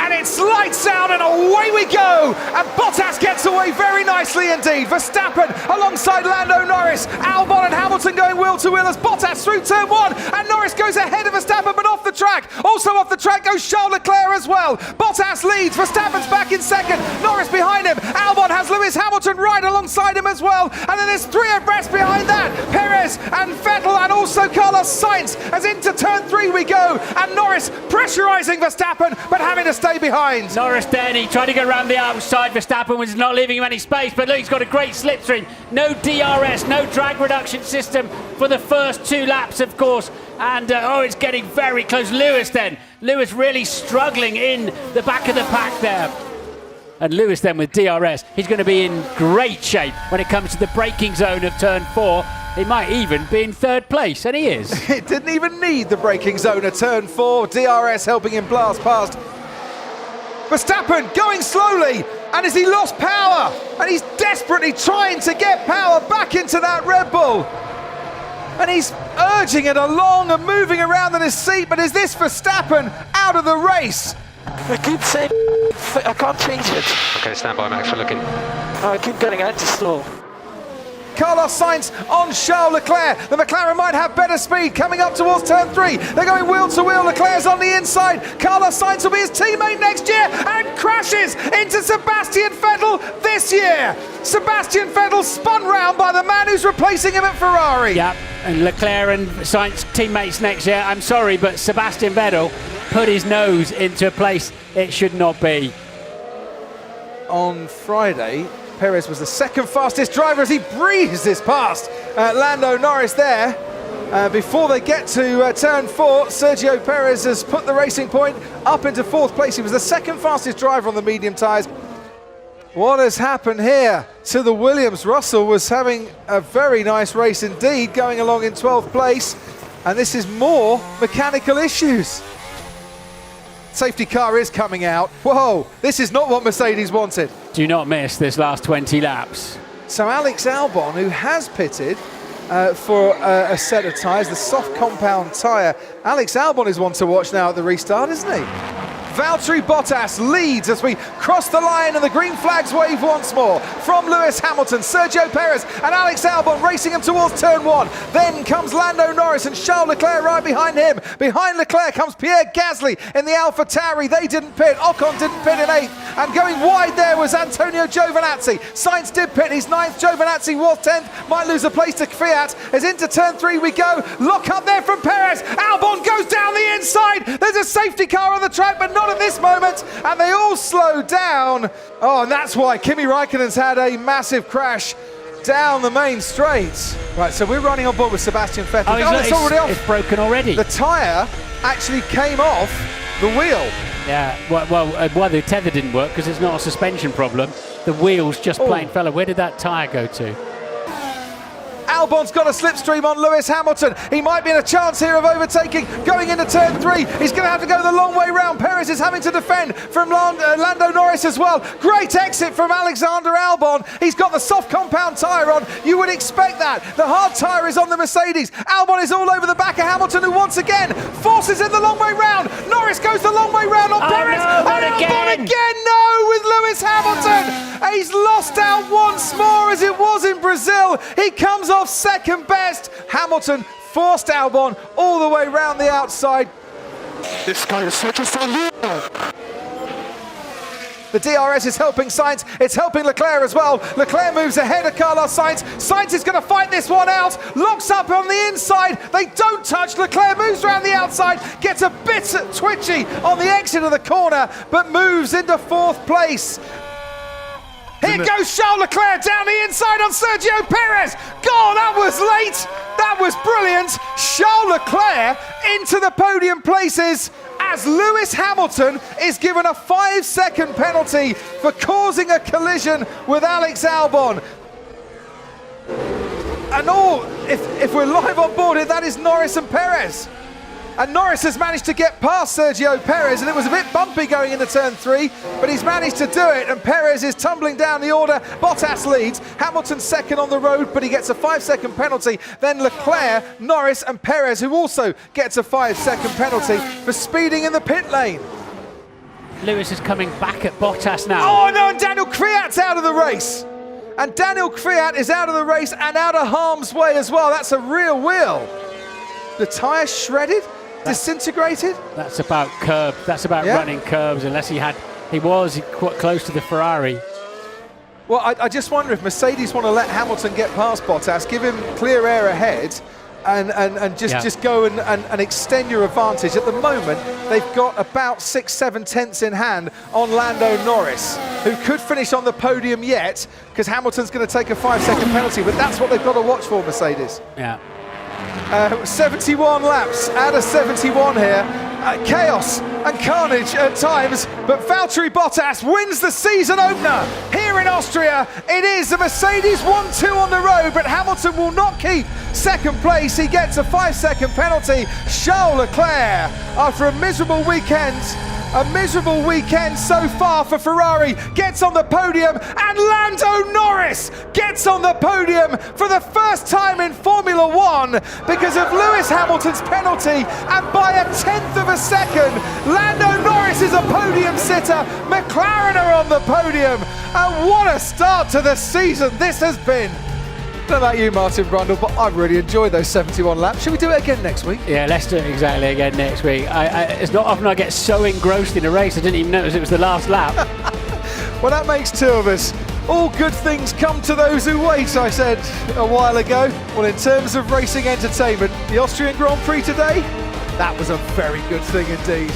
and it's lights out and away we go, and Bottas gets away very nicely indeed. Verstappen alongside Lando Norris, Albon and Hamilton going wheel to wheel as Bottas through turn one, and Norris goes ahead of Verstappen but off the track. Also off the track goes Charles Leclerc as well. Bottas leads, Verstappen's back in second, Norris behind him, Albon has Lewis Hamilton right alongside him as well, and then there's three abreast behind that, Perez and Vettel and also Carlos Sainz, as into turn three we go, and Norris pressurising Verstappen but having to stay behind. Norris then, he tried to go around the outside, Verstappen was not leaving him any space, but look, he's got a great slipstream, no DRS, no drag reduction system for the first 2 laps of course, and it's getting very close. Lewis really struggling in the back of the pack there. And Lewis then with DRS, he's going to be in great shape when it comes to the braking zone of turn 4. He might even be in 3rd place, and he is. It didn't even need the braking zone of turn 4. DRS helping him blast past. Verstappen going slowly, and has he lost power? And he's desperately trying to get power back into that Red Bull. And he's urging it along and moving around in his seat, but is this Verstappen out of the race? I keep saying I can't change it. Okay, stand by, Max, we're looking. I keep getting out to slow. Carlos Sainz on Charles Leclerc. The McLaren might have better speed coming up towards turn 3. They're going wheel to wheel. Leclerc's on the inside. Carlos Sainz will be his teammate next year and crashes into Sebastian Vettel this year. Sebastian Vettel spun round by the man who's replacing him at Ferrari. Yeah, and Leclerc and Sainz teammates next year. I'm sorry, but Sebastian Vettel put his nose into a place it should not be. On Friday, Perez was the second fastest driver as he breezes past Lando Norris there. Before they get to turn 4, Sergio Perez has put the Racing Point up into 4th place. He was the second fastest driver on the medium tyres. What has happened here to the Williams? Russell was having a very nice race indeed, going along in 12th place, and this is more mechanical issues. Safety car is coming out. Whoa, this is not what Mercedes wanted. Do not miss this last 20 laps. So Alex Albon, who has pitted for a set of tyres, the soft compound tyre. Alex Albon is one to watch now at the restart, isn't he? Valtteri Bottas leads as we cross the line and the green flags wave once more. From Lewis Hamilton, Sergio Perez and Alex Albon racing him towards turn 1. Then comes Lando Norris and Charles Leclerc right behind him. Behind Leclerc comes Pierre Gasly in the AlphaTauri. They didn't pit. Ocon didn't pit in 8th. And going wide there was Antonio Giovinazzi. Sainz did pit. He's 9th. Giovinazzi was 10th. Might lose a place to Fiat. As into turn 3 we go. Lock up there from Perez. Albon goes down the inside. There's a safety car on the track, but not at this moment, and they all slow down. Oh, and that's why Kimi Raikkonen's had a massive crash down the main straight. Right, so we're running on board with Sebastian Vettel. It's already off. It's broken already. The tyre actually came off the wheel. Yeah, well, the tether didn't work because it's not a suspension problem. The wheels just plain fell. Where did that tyre go to? Albon's got a slipstream on Lewis Hamilton. He might be in a chance here of overtaking. Going into turn 3, he's going to have to go the long way round. Perez is having to defend from Lando Norris as well. Great exit from Alexander Albon. He's got the soft compound tyre on. You would expect that. The hard tyre is on the Mercedes. Albon is all over the back of Hamilton, who once again forces in the long way round. Norris goes the long way round on Perez. No, and Albon again, no, with Lewis Hamilton. He's lost out once more as it was in Brazil. He comes off second best. Hamilton forced Albon all the way round the outside. This guy is such a fun. The DRS is helping Sainz, it's helping Leclerc as well. Leclerc moves ahead of Carlos Sainz. Sainz is going to fight this one out, locks up on the inside. They don't touch. Leclerc moves around the outside, gets a bit twitchy on the exit of the corner, but moves into 4th place. Here goes Charles Leclerc down the inside on Sergio Perez. God, that was late. That was brilliant. Charles Leclerc into the podium places as Lewis Hamilton is given a 5-second penalty for causing a collision with Alex Albon. And if we're live on board here, that is Norris and Perez. And Norris has managed to get past Sergio Perez, and it was a bit bumpy going into turn 3, but he's managed to do it, and Perez is tumbling down the order. Bottas leads, Hamilton second on the road, but he gets a 5-second penalty. Then Leclerc, Norris and Perez, who also gets a 5-second penalty for speeding in the pit lane. Lewis is coming back at Bottas now. Oh no, and Daniel Kvyat's out of the race. And Daniel Kvyat is out of the race and out of harm's way as well. That's a real wheel. The tyre shredded, disintegrated. That's about curb. That's about running curbs. Unless he was quite close to the Ferrari. Well, I just wonder if Mercedes want to let Hamilton get past Bottas, give him clear air ahead, and just go and extend your advantage. At the moment, they've got about 6-7 tenths in hand on Lando Norris, who could finish on the podium yet, because Hamilton's going to take a 5-second penalty, but that's what they've got to watch for, Mercedes. Yeah. 71 laps out of 71 here. Chaos and carnage at times, but Valtteri Bottas wins the season opener here in Austria. It is a Mercedes 1-2 on the road, but Hamilton will not keep second place. He gets a 5-second penalty. Charles Leclerc, after a miserable weekend so far for Ferrari, gets on the podium, and Lando Norris gets on the podium for the first time in Formula One because of Lewis Hamilton's penalty, and by a tenth of a second, Lando Norris is a podium sitter. McLaren are on the podium, and what a start to the season this has been. I don't know about you, Martin Brundle, but I've really enjoyed those 71 laps. Should we do it again next week? Yeah, let's do it exactly again next week. It's not often I get so engrossed in a race I didn't even notice it was the last lap. Well, that makes two of us. All good things come to those who wait, I said a while ago. Well, in terms of racing entertainment, the Austrian Grand Prix today, that was a very good thing indeed.